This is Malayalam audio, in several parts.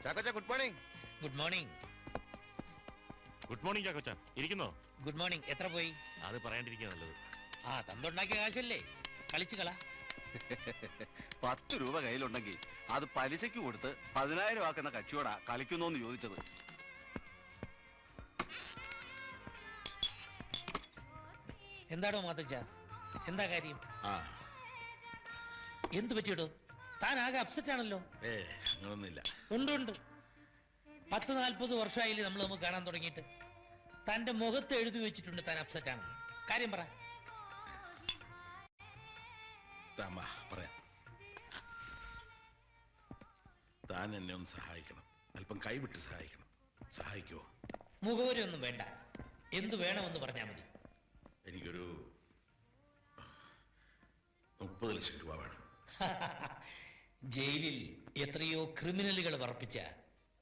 ചാക്കോച്ച good morning. Good morning. Good morning ചാക്കോച്ച. ഇരിക്കുന്നോ? Good morning. എത്ര പോയി? അത് പറയാണ്ടിരിക്കുക നല്ലത്. ആ തന്നുണ്ടാക്കിയ കാശല്ലേ, കളിച്ചു കള. 10 രൂപ കയ്യിലുണ്ടെങ്കിൽ അത് പലിശയ്ക്ക് കൊടുത്ത് 10,000 ആക്കുന്ന കച്ചിയോടാ കളിക്കുന്നോന്ന് ചോദിച്ചത്. എന്താടോ മാത്തച്ഛ, എന്താ കാര്യം? എന്തു പറ്റിയിടോ? താൻ ആകെ അപ്സെറ്റ് ആണല്ലോ. അങ്ങനൊന്നുമില്ല. ഉണ്ട്. 10-40 വർഷമായില്ലേ നമ്മൾ നമുക്ക് കാണാൻ തുടങ്ങിയിട്ട്. തന്റെ മുഖത്ത് എഴുതി വെച്ചിട്ടുണ്ട് താൻ അപ്സെറ്റ് ആണ്. കാര്യം പറ. പറയാം. താൻ എന്നെ ഒന്ന് സഹായിക്കണം, അല്പം കൈവിട്ട് സഹായിക്കണം. സഹായിക്കുമോ? മുഖവരി ഒന്നും വേണ്ട, എന്തു വേണമെന്ന് പറഞ്ഞാൽ മതി. എനിക്കൊരു 30 ലക്ഷം രൂപ വേണം. ജയിലിൽ എത്രയോ ക്രിമിനലുകൾ വർപ്പിച്ച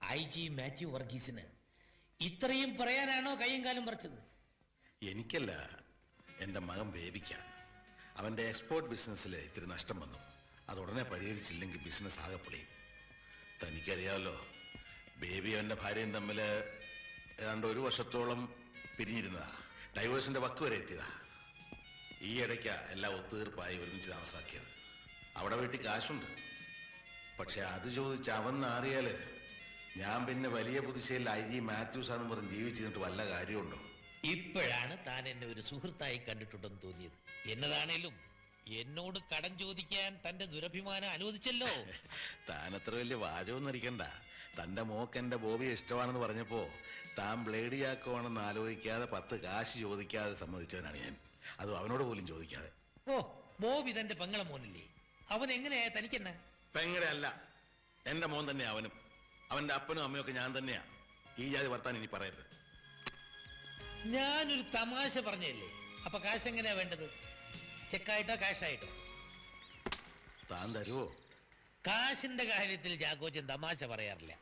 IG മാത്യു വർഗീസിന് ഇത്രയും പറയാനാണോ കയ്യും കാലും പറിച്ചത്? എനിക്കല്ല, എൻ്റെ മകൻ ബേബിക്കാണ്. അവൻ്റെ എക്സ്പോർട്ട് ബിസിനസ്സിൽ ഇത്തിരി നഷ്ടം വന്നു. അത് ഉടനെ പരിഹരിച്ചില്ലെങ്കിൽ ബിസിനസ് ആകെ പൊളിയും. തനിക്കറിയാമല്ലോ, ബേബി അവൻ്റെ ഭാര്യയും തമ്മിൽ ഏതാണ്ട് 1 വർഷത്തോളം പിരിഞ്ഞിരുന്നതാ. ഡൈവേഴ്സിന്റെ വക്ക് വരെ എത്തിയതാ. ഈ ഇടയ്ക്കാ എല്ലാം ഒത്തുതീർപ്പായി ഒരുമിച്ച് താമസാക്കിയത്. അവിടെ വീട്ടിൽ കാശുണ്ട്, പക്ഷെ അത് ചോദിച്ച് അവൻ അറിയാല് ഞാൻ പിന്നെ വലിയ പുതുശ്ശേരിയിൽ IG മാത്യൂസ് ആണെന്ന് പറഞ്ഞ് ജീവിച്ചിട്ട് വല്ല കാര്യമുണ്ടോ? ഇപ്പോഴാണ് താൻ എന്നെ ഒരു സുഹൃത്തായി കണ്ടിട്ടുണ്ടെന്ന് തോന്നിയത്. എന്നതാണേലും എന്നോട് കടം ചോദിക്കാൻ തന്റെ ദുരഭിമാനം അനുവദിച്ചല്ലോ. താൻ അത്ര വലിയ വാചകമൊന്നും ഇരിക്കണ്ട. തന്റെ മോക്ക് എന്റെ ബോബിയെ ഇഷ്ടമാണെന്ന് പറഞ്ഞപ്പോ താൻ ബ്ലേഡിയാക്കുവാണെന്ന് ആലോചിക്കാതെ 10 കാശ് ചോദിക്കാതെ സമ്മതിച്ചവനാണ് ഞാൻ. അതും അവനോട് പോലും ചോദിക്കാതെ. ഓ, ബോബി തന്റെ പെങ്ങളെ മോനല്ലേ? അവൻ എങ്ങനെയാ തനിക്കെന്നാ? പെങ്ങളെ അല്ല, എന്റെ മോൻ തന്നെയാ അവനും. അവന്റെ അപ്പനും അമ്മയൊക്കെ ഞാൻ തന്നെയാ. ഈ ജാതി വർത്താൻ ഇനി പറയരുത്. ഞാനൊരു തമാശ പറഞ്ഞല്ലേ. അപ്പൊ കാശ് എങ്ങനെയാ വേണ്ടത്? ചെക്കായിട്ടോ കാശായിട്ടോ? താൻ തരുവോ? കാശിന്റെ കാര്യത്തിൽ ചാക്കോച്ചൻ തമാശ പറയാറില്ല.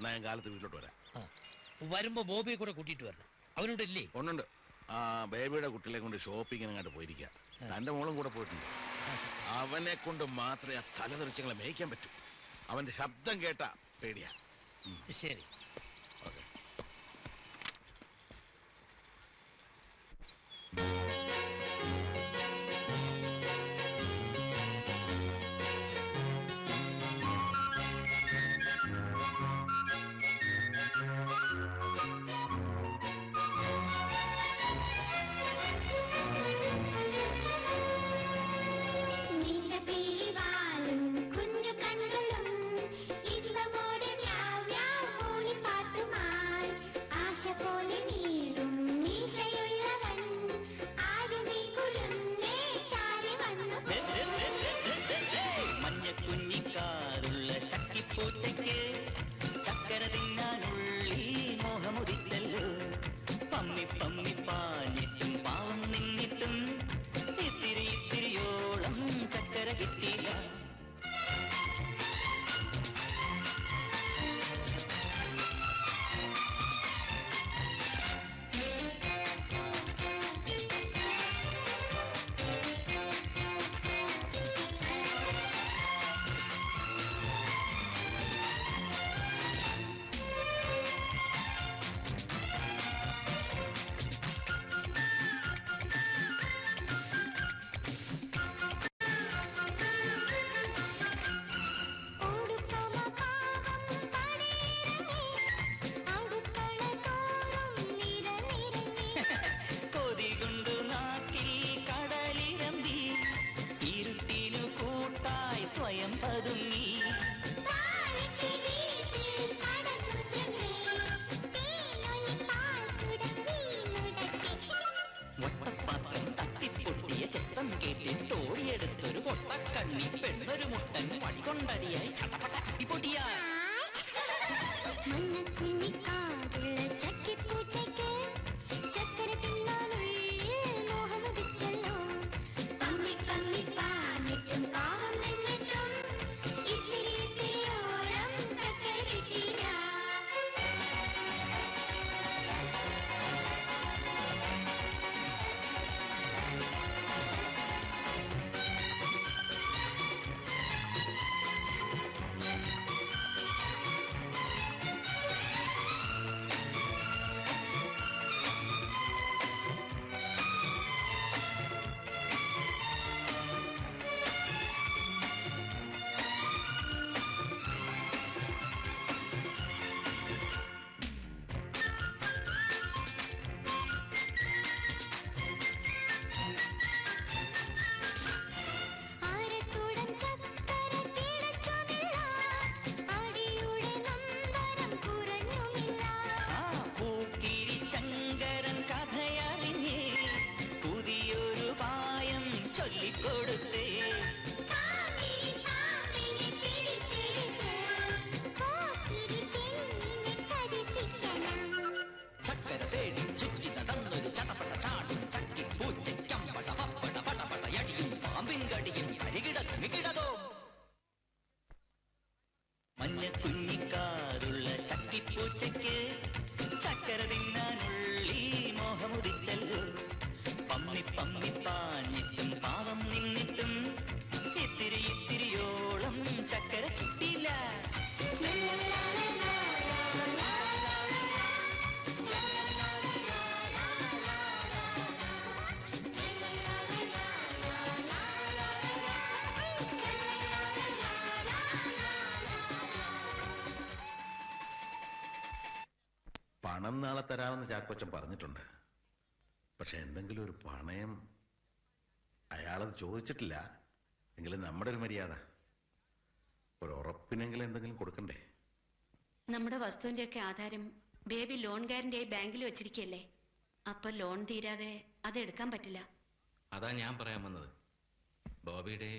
ഞാൻ കാലത്ത് വീട്ടിലോട്ട് വരാം. വരുമ്പോ ബോബിയെ കൂടെ കൂട്ടിയിട്ട് വരണം. അവനോട് ഇല്ലേ? ഉണ്ട്. ആ ബേബിയുടെ കുട്ടികളെ കൊണ്ട് ഷോപ്പിങ്ങിന് അങ്ങോട്ട് പോയിരിക്കുക. തന്റെ മോളും കൂടെ പോയിട്ടുണ്ട്. അവനെ കൊണ്ട് മാത്രമേ ആ തലതെറിച്ചങ്ങളെ മേയ്ക്കാൻ പറ്റൂ. അവന്റെ ശബ്ദം കേട്ടാ പേടിയാ. ശരി, ഓക്കെ. ചക്കര തിന്നാനുള്ളിൽ മോഹമുദിച്ചല്ലോ. പമ്മി പമ്മി പാഞ്ഞിട്ടും പാവം നിന്നിട്ടും ഇത്തിരിയോളം ചക്കര കിട്ടിയില്ല. സ്വയം പതുങ്ങി മുട്ടപ്പാത്രം തട്ടിപ്പൊട്ടിയ ചെത്തം കേട്ടിട്ട് ഓടിയെടുത്തൊരു പൊട്ടക്കണ്ണി പെണ്ണൊരു മുട്ടൻ വടികൊണ്ടടിയായി ചട്ടപ്പട്ട അടിപൊടിയാ. പോലെ കുഞ്ഞിക്കാറുള്ള ചക്കിപ്പൂച്ചയ്ക്ക് ചക്കര തിന്നാനുള്ളി മോഹമുദിച്ചല്ലോ. പമ്മി പമ്മി പാഞ്ഞിട്ടും പാവം നിന്നിട്ടും ഇത്തിരി ഇത്തിരിയോളം ചക്കര കിട്ടിയില്ല. പണം നാളെ തരാമെന്ന് ചാക്കോച്ചൻ പറഞ്ഞിട്ടുണ്ട്. പക്ഷെ എന്തെങ്കിലും ഒരു പണയം അയാളത് ചോദിച്ചിട്ടില്ല. എങ്കിലും നമ്മുടെ ഒരു മര്യാദ, ഒരു ഉറപ്പിനെങ്കിലും എന്തെങ്കിലും കൊടുക്കണ്ടേ? നമ്മുടെ വസ്തുവിന്റെയൊക്കെ ആധാരം ബേബി ലോൺ ഗ്യാരണ്ടി ബാങ്കിൽ വെച്ചിരിക്കല്ലേ. അപ്പൊ ലോൺ തീരാതെ അത് എടുക്കാൻ പറ്റില്ല. അതാ ഞാൻ പറയാൻ വന്നത്. ബോബിയുടെ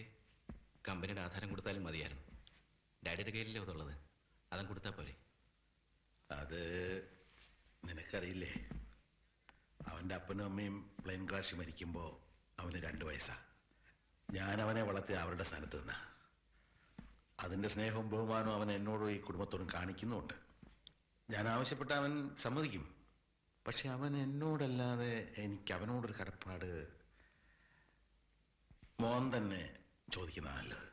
കമ്പനിയുടെ ആധാരം കൊടുത്താലും മതിയായിരുന്നു. ഡാഡിയുടെ കയ്യിലല്ലേ അതുള്ളത്, അതും കൊടുത്താൽ പോരെ? അത് നിനക്കറിയില്ലേ, അവൻ്റെ അപ്പനും അമ്മയും പ്ലെയിൻ ക്രാഷ് മരിക്കുമ്പോൾ അവന് 2 വയസ്സാ. ഞാൻ അവനെ വളർത്തി അവരുടെ സ്ഥാനത്ത് നിന്ന. അതിൻ്റെ സ്നേഹവും ബഹുമാനവും അവൻ എന്നോടും ഈ കുടുംബത്തോടും കാണിക്കുന്നുമുണ്ട്. ഞാൻ ആവശ്യപ്പെട്ട അവൻ സമ്മതിക്കും. പക്ഷെ അവൻ എന്നോടല്ലാതെ എനിക്ക് അവനോടൊരു കടപ്പാട് മോൻ തന്നെ ചോദിക്കുന്ന നല്ലത്.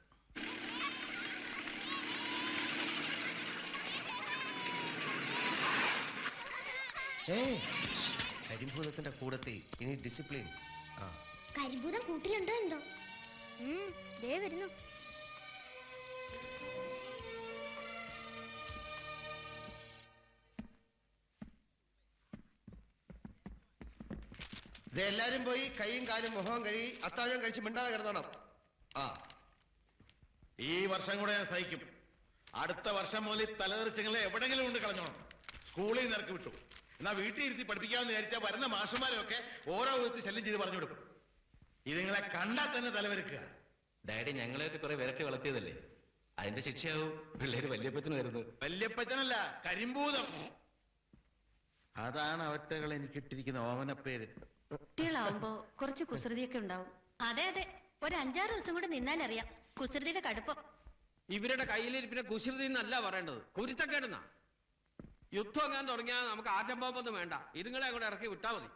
കരിഭൂതത്തിന്റെ കൂടത്തിൽ ഇനി ഡിസിപ്ലിൻ. കരിഭൂതം കൂട്ടിലുണ്ടോ എന്തോ? ദേ വരുന്നു. എല്ലാരും പോയി കൈയും കാലും മുഖവും കഴുകി അത്താഴം കഴിച്ച് മിണ്ടാതെ കിടന്നോണം. ഈ വർഷം കൂടെ ഞാൻ സഹിക്കും. അടുത്ത വർഷം മുതൽ തലതെറിച്ചങ്ങളെ എവിടെങ്കിലും കൊണ്ട് കളഞ്ഞോണം. സ്കൂളിൽ നിന്ന് ഇറക്കി വിട്ടു. എന്നാ വീട്ടിൽ ഇരുത്തി പഠിപ്പിക്കാമെന്ന് വിചാരിച്ചാൽ വരുന്ന മാഷന്മാരെയൊക്കെ ഓരോ വിധത്തിൽ ശല്യം ചെയ്ത് പറഞ്ഞു കൊടുക്കും. ഇതുങ്ങളെ കണ്ടാൽ തന്നെ തലവെരുക്കുക. ഡാഡി ഞങ്ങളെയൊക്കെ കുറെ വിരട്ടി വളർത്തിയതല്ലേ, അതിന്റെ ശിക്ഷയാവും പിള്ളേര് വല്യപ്പച്ചന് വരുന്നത്. വല്യപ്പച്ചനല്ല, കരിമ്പൂതം. അതാണ് അവറ്റകൾ എനിക്കിട്ടിരിക്കുന്ന ഓമനപ്പേര്. കുട്ടികളാവുമ്പോ കുറച്ച് കുസൃതിയൊക്കെ ഉണ്ടാവും. അതെ അതെ, ഒരു 5-6 ദിവസം കൂടെ നിന്നാലറിയാം കുസൃതിയുടെ കടുപ്പം. ഇവരുടെ കയ്യിലിരിപ്പിനെ കുസൃതി എന്നല്ല പറയേണ്ടത്, കുരുത്തക്കേടുന്ന. യുദ്ധം എങ്ങാൻ തുടങ്ങിയാൽ നമുക്ക് ആറ്റം ബോംബൊന്നും വേണ്ട, ഇതുങ്ങളെ അങ്ങോട്ട് ഇറക്കി വിട്ടാ മതി.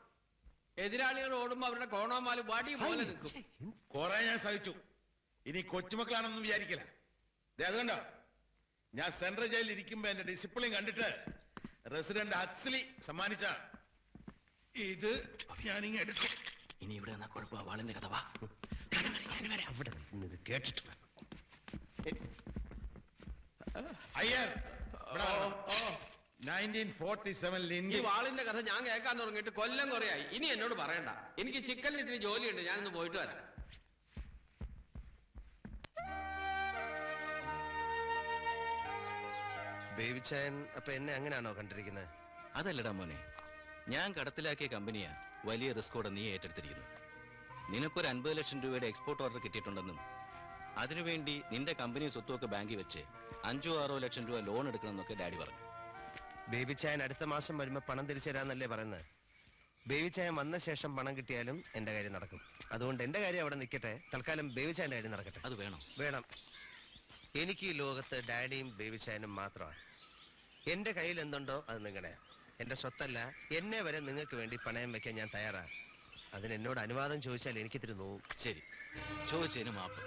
എതിരാളികൾ ഓടുമ്പോ അവരുടെ കോണോമാല് വടി പോലെ നിൽക്കും. കുറെ ഞാൻ സഹിച്ചു. ഇനി കൊച്ചുമക്കളാണെന്ന് വിചാരിക്കില്ല. അതുകൊണ്ടോ ഞാൻ സെൻട്രൽ ജയിലിൽ ഇരിക്കുമ്പോ എന്റെ ഡിസിപ്ലിൻ കണ്ടിട്ട് റെസിഡന്റ് ഹക്സ്ലി സമ്മാനിച്ച ഇത് ഞാനിങ്ങ് എടുത്തു. ഇനി ഇവിടെ എന്നാ കുഴപ്പ വാളിന്റെ കഥ. വാ കേട്ടിട്ട് അയ്യർ 1947 ഈ വാളിന്റെ കഥ ഞാൻ കേൾക്കാൻ തുടങ്ങിയിട്ട് കൊല്ലം കുറയായി. ഇനി എന്നോട് പറയണ്ട. എനിക്ക് ചിക്കനിൽ ഇത്തിരി ജോലിയുണ്ട്, ഞാനൊന്ന് പോയിട്ട് വരാം. ബേബിച്ചായൻ അപ്പൊ എന്നെ അങ്ങനെയാണോ കണ്ടിരിക്കുന്നത്? അതല്ലടാ മോനെ, ഞാൻ കടത്തിലാക്കിയ കമ്പനിയാ വലിയ റിസ്കോടെ നീ ഏറ്റെടുത്തിരിക്കുന്നു. നിനക്കൊരു 50 ലക്ഷം രൂപയുടെ എക്സ്പോർട്ട് ഓർഡർ കിട്ടിയിട്ടുണ്ടെന്നും അതിനുവേണ്ടി നിന്റെ കമ്പനി സ്വത്തുമൊക്കെ ബാങ്കിൽ വെച്ച് 5-6 ലക്ഷം രൂപ ലോൺ എടുക്കണമെന്നൊക്കെ ഡാഡി പറഞ്ഞു. ബേബിച്ചായൻ അടുത്ത മാസം വരുമ്പോ പണം തിരിച്ചു തരാന്നല്ലേ പറയുന്നത്? ബേബിച്ചായൻ വന്ന ശേഷം പണം കിട്ടിയാലും എന്റെ കാര്യം നടക്കും. അതുകൊണ്ട് എന്റെ കാര്യം അവിടെ നിൽക്കട്ടെ. തൽക്കാലം ബേബിച്ചായന്റെ കാര്യം നടക്കട്ടെ. അത് വേണം. വേണം. എനിക്ക് ഈ ലോകത്ത് ഡാഡിയും ബേബിച്ചായനും മാത്രമാണ്. എന്റെ കയ്യിൽ എന്തുണ്ടോ അത് നിങ്ങളുടെ. എന്റെ സ്വത്തല്ല, എന്നെ വരെ നിങ്ങൾക്ക് വേണ്ടി പണയം വെക്കാൻ ഞാൻ തയ്യാറാണ്. അതിന് എന്നോട് അനുവാദം ചോദിച്ചാൽ എനിക്കിത്തിരി നോവും. ശരി, ചോദിച്ചതിന് മാപ്പ്.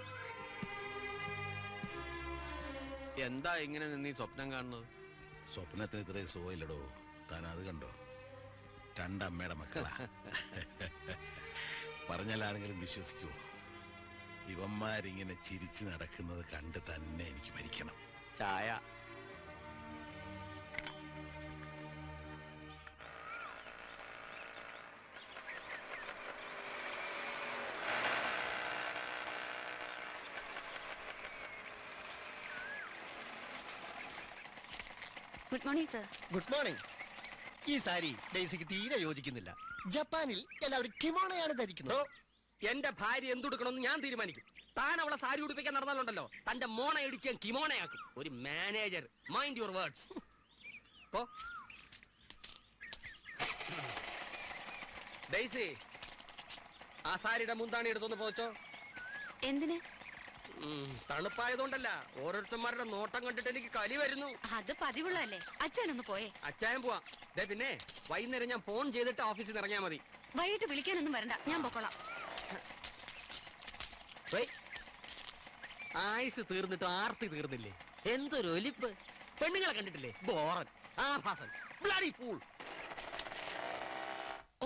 എന്താ ഇങ്ങനെ നിന്ന് ഈ സ്വപ്നം കാണുന്നത്? സ്വപ്നത്തിന് ഇത്രയും സുഖമില്ലടോ. താൻ അത് കണ്ടോ? 2 അമ്മയുടെ മക്കളാ. പറഞ്ഞാലാണെങ്കിലും വിശ്വസിക്കുമോ? ഇവന്മാരിങ്ങനെ ചിരിച്ചു നടക്കുന്നത് കണ്ട് തന്നെ എനിക്ക് മരിക്കണം. ചായ. Good morning sir. Good morning. ഈ സാരി ഡെയ്സിക്ക് തീരെ യോജിക്കുന്നില്ല. ജപ്പാനിൽ എല്ലാവരും കിമോണയാണ് ധരിക്കുന്നത്. എന്റെ ഭാര്യ എന്തുടുക്കണമെന്ന് ഞാൻ തീരുമാനിക്കും. താൻ അവളെ സാരി ഉടുപ്പിക്കാൻ നടന്നാലുണ്ടല്ലോ, തന്റെ മോണ ഇടിച്ച് ഞാൻ കിമോണയാക്കും. ഒരു manager. Mind your words. Daisy, ആ സാരിയുടെ മുന്താണി എടുത്തൊന്ന് പോച്ചോ. എന്തിന്? തണുപ്പായതുകൊണ്ടല്ല, ഓരോരുത്തന്മാരുടെ നോട്ടം കണ്ടിട്ട് എനിക്ക് കലി വരുന്നു. അത് പതിവുള്ളതല്ലേ. അച്ഛനൊന്ന് പോയേ. അച്ചായം പോവാം. പിന്നെ വൈകുന്നേരം ഞാൻ ഫോൺ ചെയ്തിട്ട് ഓഫീസിൽ നിന്ന് ഇറങ്ങിയാൽ മതി. വൈകിട്ട് വിളിക്കാനൊന്നും വരണ്ട, ഞാൻ പൊക്കോളാം. ആയുസ് തീർന്നിട്ട് ആർത്തി തീർന്നില്ലേ? എന്തൊരു ഒലിപ്പ്! പെണ്ണുങ്ങളെ കണ്ടിട്ടില്ലേ? ബോറൻ, ആഭാസൻ, ബ്ലഡി ഫൂൾ.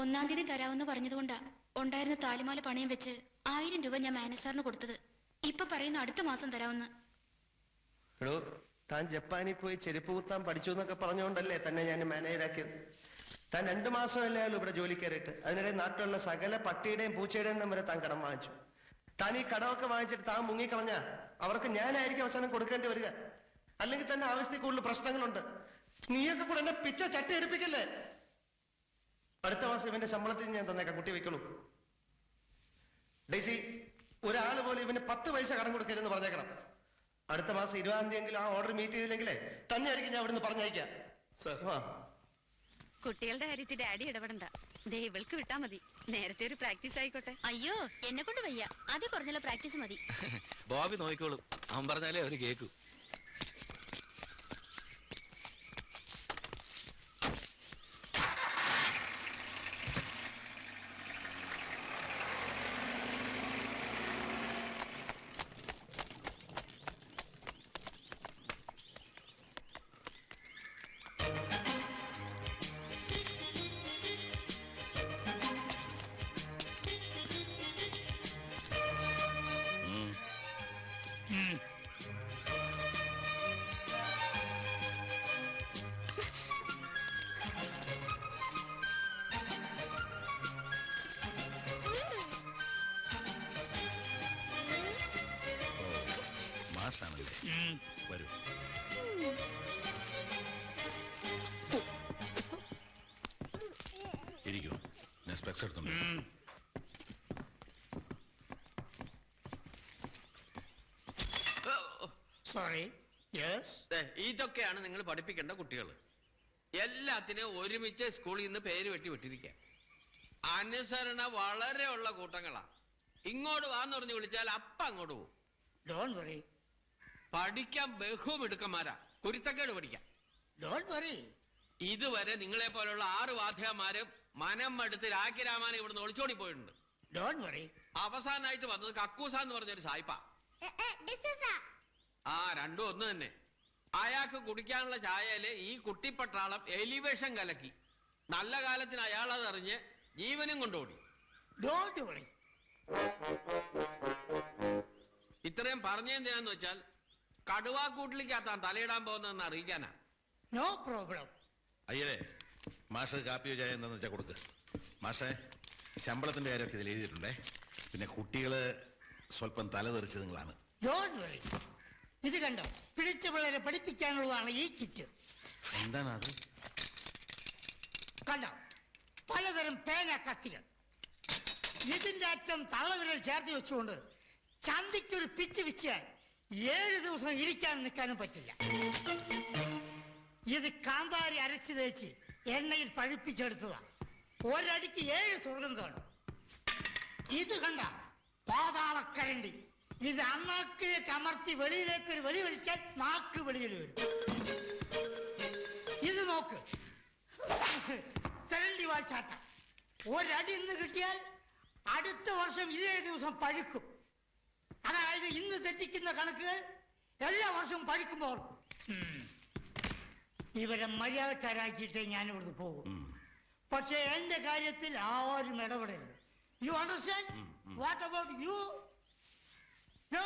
1-ാം തീയതി തരാമെന്ന് പറഞ്ഞതുകൊണ്ടാ ഉണ്ടായിരുന്ന താലിമാല പണയം വെച്ച് 1000 രൂപ ഞാൻ മാനേജറിന് കൊടുത്തത്. ഇപ്പൊ പറയുന്നു അടുത്ത മാസം തരാമെന്ന്. എടോ, താൻ ജപ്പാനിൽ പോയി ചെരുപ്പ് കുത്താൻ പഠിച്ചു എന്നൊക്കെ പറഞ്ഞുകൊണ്ടല്ലേ തന്നെ ഞാൻ മാനേജരാക്കിയത്. താൻ 2 മാസമല്ലേ ആയാലും ഇവിടെ ജോലി കയറിയിട്ട്. അതിനിടെ നാട്ടിലുള്ള സകല പട്ടിയുടെയും പൂച്ചയുടെയും വരെ താൻ കടം വാങ്ങിച്ചു. താൻ ഈ കടമൊക്കെ വാങ്ങിച്ചിട്ട് താൻ മുങ്ങിക്കളഞ്ഞ അവർക്ക് ഞാനായിരിക്കും അവസാനം കൊടുക്കേണ്ടി വരിക. അല്ലെങ്കിൽ തന്നെ ആവശ്യത്തിൽ കൂടുതൽ പ്രശ്നങ്ങളുണ്ട്. നീയൊക്കെ കൂടെ എന്നെ പിച്ച ചട്ടി എടുപ്പിക്കല്ലേ. അടുത്ത മാസം ഇവന്റെ ശമ്പളത്തിൽ ഞാൻ തന്നേക്കാം, കുട്ടി വെക്കുള്ളൂ. ഡെയ്സി, ഒരാള് പോലെ ഇവന് 10 പൈസ കടം കൊടുക്കരുതെന്ന് പറഞ്ഞേക്കണം. അടുത്ത മാസം 20-ാം തീയതി ആ ഓർഡർ മീറ്റ് ചെയ്തില്ലെങ്കിലേ തന്നെ ആയിരിക്കും ഞാൻ ഇവിടുന്ന് പറഞ്ഞയക്കാം. കുട്ടികളുടെ കാര്യത്തിൽ ഡാഡി ഇടപെടണ്ട. ഇവൾക്ക് വിട്ടാ മതി. നേരത്തെ ഒരു പ്രാക്ടീസ് ആയിക്കോട്ടെ. അയ്യോ, എന്നെ കൊണ്ട് വയ്യ. ആദ്യം കുറഞ്ഞുള്ള പ്രാക്ടീസ് മതി. ബോബി നോക്കിക്കോളും, അവൻ പറഞ്ഞാലേ അവര് കേക്കൂ. വരൂ. ഇരിക്കൂ, ഞാൻ സ്പെക്സ് എടുത്തുണ്ട്. സോറി. ഇതൊക്കെയാണ് നിങ്ങൾ പഠിപ്പിക്കേണ്ട കുട്ടികൾ. എല്ലാത്തിനും ഒരുമിച്ച് സ്കൂളിൽ നിന്ന് പേര് വെട്ടി വിട്ടിരിക്കുക. അനുസരണ വളരെ ഉള്ള കൂട്ടങ്ങളാ. ഇങ്ങോട്ട് വാന്ന് പറഞ്ഞ് വിളിച്ചാൽ അപ്പ അങ്ങോട്ട് പോകും. Don't worry. പഠിക്കാൻ ബഹുമിടുക്കന്മാരാ. കുരുത്തക്കേട് പഠിക്കാം. Don't worry. ഇതുവരെ നിങ്ങളെ പോലുള്ള 6 വാദ്യമാരും മനം മടുത്ത് രാഖിരാമാനെ ഇവിടുന്ന് ഒളിച്ചോടി പോയിട്ടുണ്ട്. Don't worry. അവസാനമായിട്ട് വന്നത് കക്കൂസ എന്ന് പറഞ്ഞൊരു സായിപ്പ. രണ്ടും ഒന്ന് തന്നെ. അയാൾക്ക് കുടിക്കാനുള്ള ചായയില് ഈ കുട്ടിപ്പട്ടാളം എലിവേഷൻ കലക്കി. നല്ല കാലത്തിന് അയാളതറിഞ്ഞ് ജീവനും കൊണ്ടോടി. Don't worry. ഇത്രയും പറഞ്ഞെന്തിനാന്ന് വെച്ചാൽ കടുവാക്കൂട്ടിലേക്കാത്താൻ തലയിടാൻ പോകുന്നതെന്ന് അറിയിക്കാനാ. No problem. അയ്യേ, മാഷ് കാപ്പിയോ ചായ എന്താന്ന് വെച്ചാൽ കൊടുക്ക്. മാഷേ, ശമ്പളത്തിന്റെ കാര്യമൊക്കെ ഇതിൽ എഴുതിയിട്ടുണ്ടേ. പിന്നെ കുട്ടികള് സ്വല്പം തലതെറിച്ചത് നിങ്ങളാണ്. Don't worry. ഇത് കണ്ടോ, പിടിച്ച പിള്ളേരെ പഠിപ്പിക്കാനുള്ളതാണ് ഈ കിറ്റ്. എന്താണ് അത്? കണ്ടോ, പലതരം പേന കത്തികൾ. ഇതിന്റെ അറ്റം തള്ളവിരൽ ചേർത്ത് വെച്ചുകൊണ്ട് ചന്തിക്കൊരു പിച്ച് വിച്ചാൽ 7 ദിവസം ഇരിക്കാനും നിൽക്കാനും പറ്റില്ല. ഇത് കാന്താരി അരച്ചു തേച്ച് എണ്ണയിൽ പഴുപ്പിച്ചെടുത്തതാ. ഒരടിക്ക് 7 സുഗന്ധമാണ്. ഇത് കണ്ട പാതാളക്കരണ്ടി. ഇത് അണ്ണാക്കിലേക്ക് അമർത്തി വെളിയിലേക്ക് ഒരു വെളി വലിച്ചാൽ നാക്ക് വെളിയിൽ വരും. ഇത് നോക്ക്, തെരണ്ടി വാഴ്ചാട്ട. ഒരടി ഇന്ന് കിട്ടിയാൽ അടുത്ത വർഷം ഇതേ ദിവസം പഴുക്കും. അതായത് ഇന്ന് തെറ്റിക്കുന്ന കണക്കുകൾ എല്ലാ വർഷവും പഴുക്കുമ്പോൾ ഇവരെ മര്യാദക്കാരാക്കിയിട്ടേ ഞാൻ ഇവിടുന്ന് പോകും. പക്ഷെ എന്റെ കാര്യത്തിൽ ആരും ഇടപെടരുത്. You understand? What about you? No.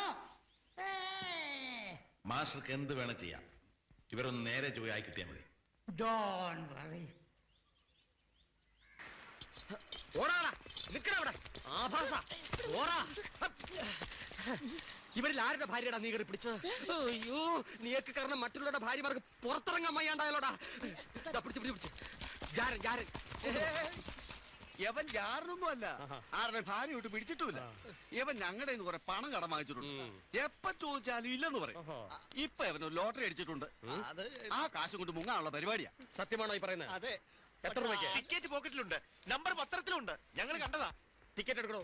മാസ്റ്റർക്ക് എന്ത് വേണം ചെയ്യാം. ഇവരൊന്ന് നേരെ ജോലി ആയി കിട്ടിയാൽ മതി. Don't worry. ഓടാടാ, നിക്കടവിടെ. ആഭാസ, ഓടാ. ഇവരിൽ ആരുടെ ഭാര്യയുടെ നീ കയറി പിടിച്ചത്? അയ്യോ, നീയൊക്കെ കാരണം മറ്റുള്ളവരുടെ ഭാര്യമാർക്ക് പുറത്തിറങ്ങാൻ വയ്യാണ്ടായാലോടാ. പിടിച്ച് ജാരൻ ജാരൻ. യവൻ ജാറിനൊന്നും അല്ല, ആരുടെ ഭാര്യ വിട്ട് പിടിച്ചിട്ടുമില്ല. യവൻ ഞങ്ങളുടെ കുറെ പണം കടം വാങ്ങിച്ചിട്ടുണ്ട്. എപ്പ ചോദിച്ചാലും ഇല്ലെന്ന് പറയും. ഇപ്പൊ ഇവന് ലോട്ടറി അടിച്ചിട്ടുണ്ട്. ആ കാശ് കൊണ്ട് മുങ്ങാനുള്ള പരിപാടിയാ. സത്യമാണോ ഈ പറയുന്നത്? അതെ. എത്ര രൂപയ്ക്ക്? ടിക്കറ്റ് പോക്കറ്റിലുണ്ട്, നമ്പർ പത്രത്തിലുണ്ട്, ഞങ്ങൾ കണ്ടതാ. ടിക്കറ്റ് എടുക്കണോ?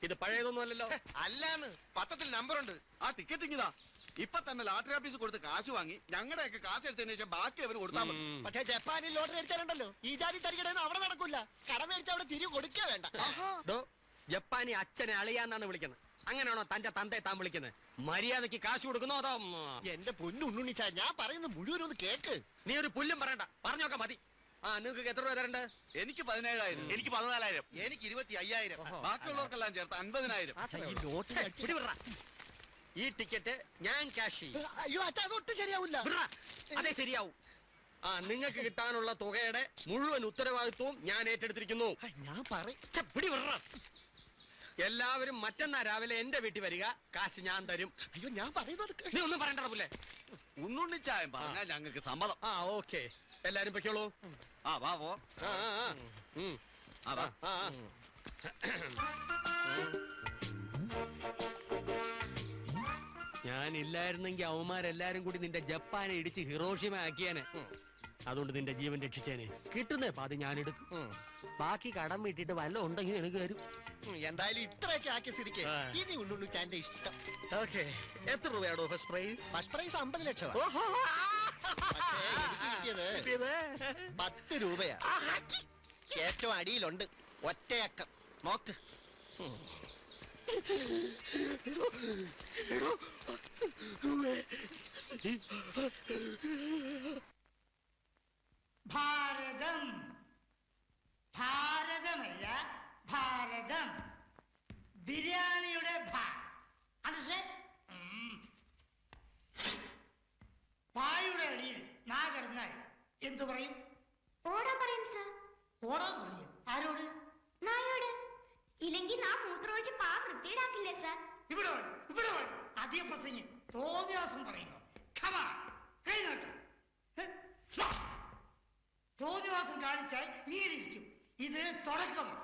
ഇത് പഴയതൊന്നും അല്ലല്ലോ. അല്ലാന്ന് പത്രത്തിൽ നമ്പറുണ്ട്. ആ ടിക്കറ്റ് ഇങ്ങിതാ. ഇപ്പൊ തന്നെ ലോട്ടറി ഓഫീസ് കൊടുത്ത് കാശ് വാങ്ങി ഞങ്ങളുടെയൊക്കെ കാശ് എടുത്തതിന് ശേഷം ബാക്കി അവര് കൊടുത്താൽ മതി. പക്ഷെ ജപ്പാനിൽ ലോട്ടറി അടിച്ചാലുണ്ടല്ലോ ഈ ജാതി തരികടന്ന് അവിടെ നടക്കൂല. കടം മേടിച്ച് അവിടെ തിരികെ കൊടുക്കുക വേണ്ട. ജപ്പാനി അച്ഛനെ അളിയാന്നാണ് വിളിക്കുന്നത്. അങ്ങനെയാണോ തന്റെ തന്തയെ താൻ വിളിക്കുന്നത്? മര്യാദക്ക് കാശ് കൊടുക്കുന്നോ അതോ? എന്റെ പൊന്നുണ്ണിച്ചാ ഞാൻ പറയുന്നത് മുഴുവനൊന്ന് കേക്ക്. നീ ഒരു പുല്ലും പറയണ്ട, പറഞ്ഞോക്കെ മതി. ആ നിങ്ങൾക്ക് എത്ര രൂപ തരണ്ട്? എനിക്ക് 17,000. എനിക്ക് 14,000. എനിക്ക് 25,000. ബാക്കിയുള്ളവർക്കെല്ലാം ചേർത്ത് 50,000. ഈ ലോട്ടറി ഈ ടിക്കറ്റ് ഞാൻ ക്യാഷ് ചെയ്യും. അയ്യോ അച്ഛാ അതൊട്ടും ശരിയാവില്ല. അതെ ശരിയാവും. ആ നിങ്ങൾക്ക് കിട്ടാനുള്ള തുകയുടെ മുഴുവൻ ഉത്തരവാദിത്വവും ഞാൻ ഏറ്റെടുത്തിരിക്കുന്നു. ഞാൻ പറയും. എല്ലാവരും മറ്റന്നാ രാവിലെ എന്റെ വീട്ടിൽ വരിക. കാശ് ഞാൻ തരും. അയ്യോ ഞാൻ പറയുന്നത് നീ ഒന്നും പറയണ്ട പുല്ലേ. ഉണ്ണുണ്ണിച്ചായം പറഞ്ഞാൽ ഞങ്ങൾക്ക് സമ്മതം. ആ ഓക്കെ, എല്ലാരും പൊയ്ക്കോളൂ. ആ വാ പോ. ഞാനില്ലായിരുന്നെങ്കിൽ അവന്മാരെല്ലാരും കൂടി നിന്റെ ജപ്പാനെ ഇടിച്ച് ഹിറോഷിമ ആക്കിയാനെ. അതുകൊണ്ട് നിന്റെ ജീവൻ രക്ഷിച്ചേനെ. കിട്ടുന്നേ പാതി ഞാൻ എടുക്കും. ബാക്കി കടം വീട്ടിട്ട് വല്ല ഉണ്ടെങ്കിൽ എനിക്ക് വരും. എന്തായാലും ഇത്രയൊക്കെ ആക്കിയ സ്ഥിതിക്ക് ഇനി ഉണ്ണുണ്ണിച്ചാന്റെ ഇഷ്ടം. ഓക്കെ, എത്ര രൂപയാണോ ഫസ്റ്റ് പ്രൈസ്? ഫസ്റ്റ് പ്രൈസ് 50 ലക്ഷം. കിട്ടിയത് 10 രൂപയാ. ഏറ്റവും അടിയിലുണ്ട് ഒറ്റയക്കം. നോക്ക്. ഭാരതം, ഭാരതമല്ല ഭാരതം. ബിരിയാണിയുടെ പായുടെ അടിയിൽ നാ കിടന്നാൽ എന്തു പറയും? ഓടാൻ പറയും സർ. ഓടാൻ പറയും? ആരോട്? നായോട്. ഇല്ലെങ്കിൽ നാ മൂത്രമൊഴിച്ച് പാ വൃത്തിയിടാക്കില്ലേ സർ? ഇവിടെ ഇവിടെ അധികം പ്രസംഗി തോന്നിയാസം പറയുന്നു. കൈനാട്ടം തോന്നിവാസം കാണിച്ചാൽ ഇങ്ങനെയിരിക്കും. ഇത് തുടക്കമാണ്.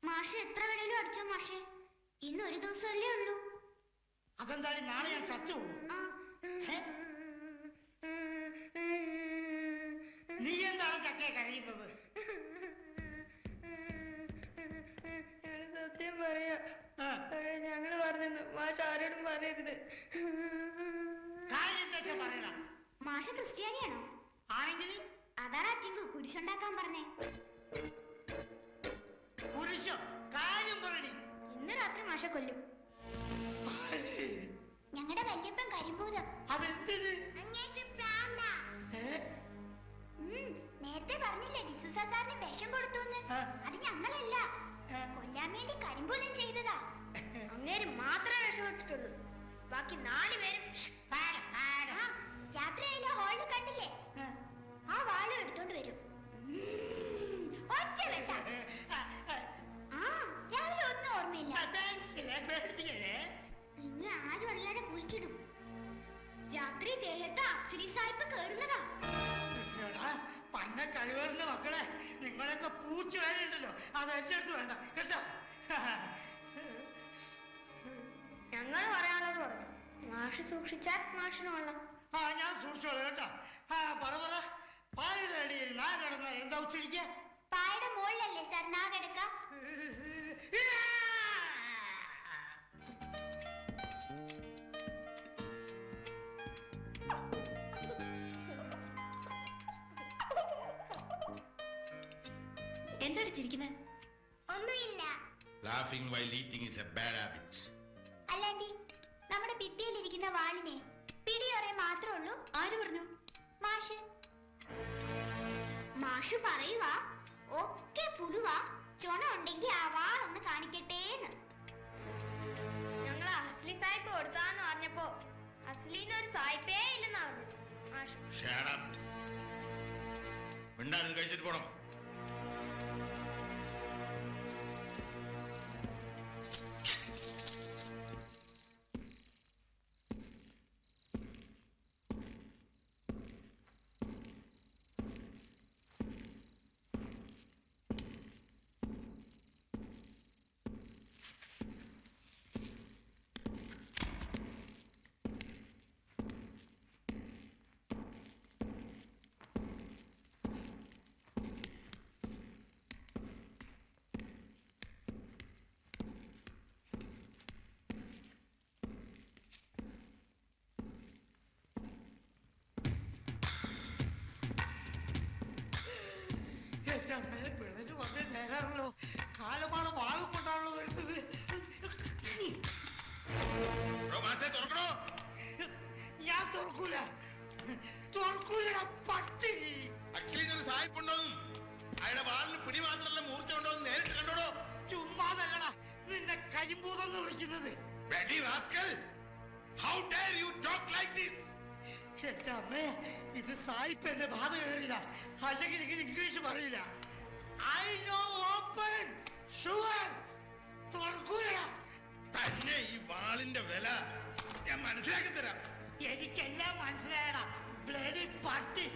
മാഷ് എത്ര വേണേലും അടിച്ചോ മാഷേ, ഇന്ന് ഒരു ദിവസമല്ലേ ഉള്ളൂ. അതെന്തായാലും നാളെ ഞാൻ ചത്തുപോകും. നീ എന്താണ് ചക്കയെ കരയുന്നത്? സത്യം പറയാ, ഞങ്ങള് പറഞ്ഞു മാഷ് ആരോടും പറയരുത്. പറയണം. മാഷ് ക്രിസ്ത്യാനിയാണോ? ആണെങ്കിൽ അതാണ് അറ്റിങ്കു കുരിശുണ്ടാക്കാൻ പറഞ്ഞേ. കുരിശോ? കാര്യം പറയണി. ഇന്ന് രാത്രി മാഷ കൊല്ലും. ഞങ്ങളുടെ വല്യപ്പൻ കരിമ്പൂതം. നേരത്തെ പറഞ്ഞില്ലേ ഡിസൂസ സാറിന് വിഷം കൊടുത്തു. അത് ഞങ്ങളല്ല, കൊല്ലാൻ വേണ്ടി കരിമ്പൂതം ചെയ്തതാ. അങ്ങേര് മാത്രമേ രക്ഷപ്പെട്ടിട്ടുള്ളൂ. ബാക്കി 4 പേരും രാത്രിയായാലും ഹോളിൽ കണ്ടില്ലേ? ആ വാളും എടുത്തോണ്ട് വരും. ഒറ്റ വെട്ട. രാവിലെ ഒന്നും ഓർമ്മയില്ല. ഇനി ആരും അറിയാതെ കുളിച്ചിടും. രാത്രി ദേഹത്ത് അപ്സരി സാഹിബ് കേറുന്നതാ. പന്ന കഴിവറിന്റെ മക്കളെ, നിങ്ങളൊക്കെ പൂച്ച വേണ്ടല്ലോ. അത് എന്റെ അടുത്ത് വേണ്ട കേട്ടോ. ഞങ്ങൾ പറയാനുള്ളത് പറഞ്ഞു. മാഷ് സൂക്ഷിച്ചാൽ മാഷിന് കൊള്ളാം. ഞാൻ സൂക്ഷിച്ചോളൂ കേട്ടോ. പറ പായുടെ അടിയിൽ നാ കിടന്ന എന്താ ഉച്ചരിക്ക? പായുടെ മുകളിലല്ലേ സാർ നാ കിടക്ക? എന്താണ് ചിരിക്കുന്നത്? ഒന്നുമില്ല. Laughing while eating is a bad habit. അല്ലാണ്ടി നമ്മുടെ ഭിത്തിയിലിരിക്കുന്ന വാളിനെ പിടിയൊറേ മാത്രമേ ഉള്ളൂ. ആര് പറഞ്ഞു? മാഷ്. മാഷ് പറയുവാ ഒക്കെ പുഴുവാ, ചുണ ഉണ്ടെങ്കിൽ ആ വാളൊന്ന് കാണിക്കട്ടേന്ന്. ഞങ്ങൾ അസ്ലി സായിപ്പ് കൊടുത്താന്ന് പറഞ്ഞപ്പോ അസ്ലിന്ന് ഒരു സായിപ്പേ ഇല്ലെന്നാ പറഞ്ഞു മാഷ്. മിണ്ടായിരുന്നു കഴിച്ചിട്ട് പോണം. എന്റെ അമ്മയെ പിള്ളേര് വന്നേ നേരാണല്ലോ. കാലമാണ് വാളും കൊണ്ടാണല്ലോ വരുന്നത്. ഞാൻ തുറക്കൂല, തുറക്കൂലട പട്ടി. അയാളുടെ വാളിന് പിടി മാത്രമല്ല മൂർച്ച ഉണ്ടോ നേരിട്ട് കണ്ടോടോ. ചുമ്മാതല്ലടാ നിന്നെ കരിമ്പൂതെന്ന് വിളിക്കുന്നത്. എന്റെ അമ്മേ, ഇത് സായിപ്പ് എന്റെ ബാധ കയറിയില്ല, അല്ലെങ്കിൽ ഇങ്ങനെ ഇംഗ്ലീഷ് പറയില്ല. ഐ നോ ഓപ്പൺ ഷുവർ തുറക്കൂലടാ. തന്നെ ഈ വാളിന്റെ വില ഞാൻ മനസ്സിലാക്കി തരാം. എനിക്കെല്ലാം മനസ്സിലായടാ ബ്ലഡി പട്ടി.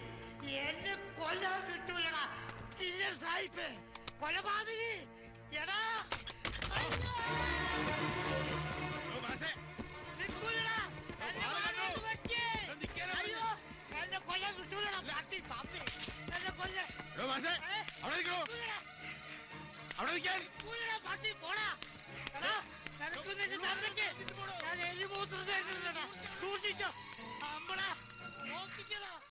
എന്നെ കൊല്ലാൻ കിട്ടൂലടാ. ഇല്ല സായിപ്പ്, കൊലപാതകി. എടാ നിൽക്കൂലടാ, അയ്യോ എന്നെ കൊല്ലാൻ കിട്ടൂലടാ പട്ടി പാപ്പി. എന്നെ കൊല്ല പട്ടി പോടാ. എടാ നിനക്കൊന്നെ തന്നേക്ക്. ഞാൻ എലിമൂത്രത്തെ സൂക്ഷിച്ചോ. അമ്പടാ നോക്കിക്കടാ.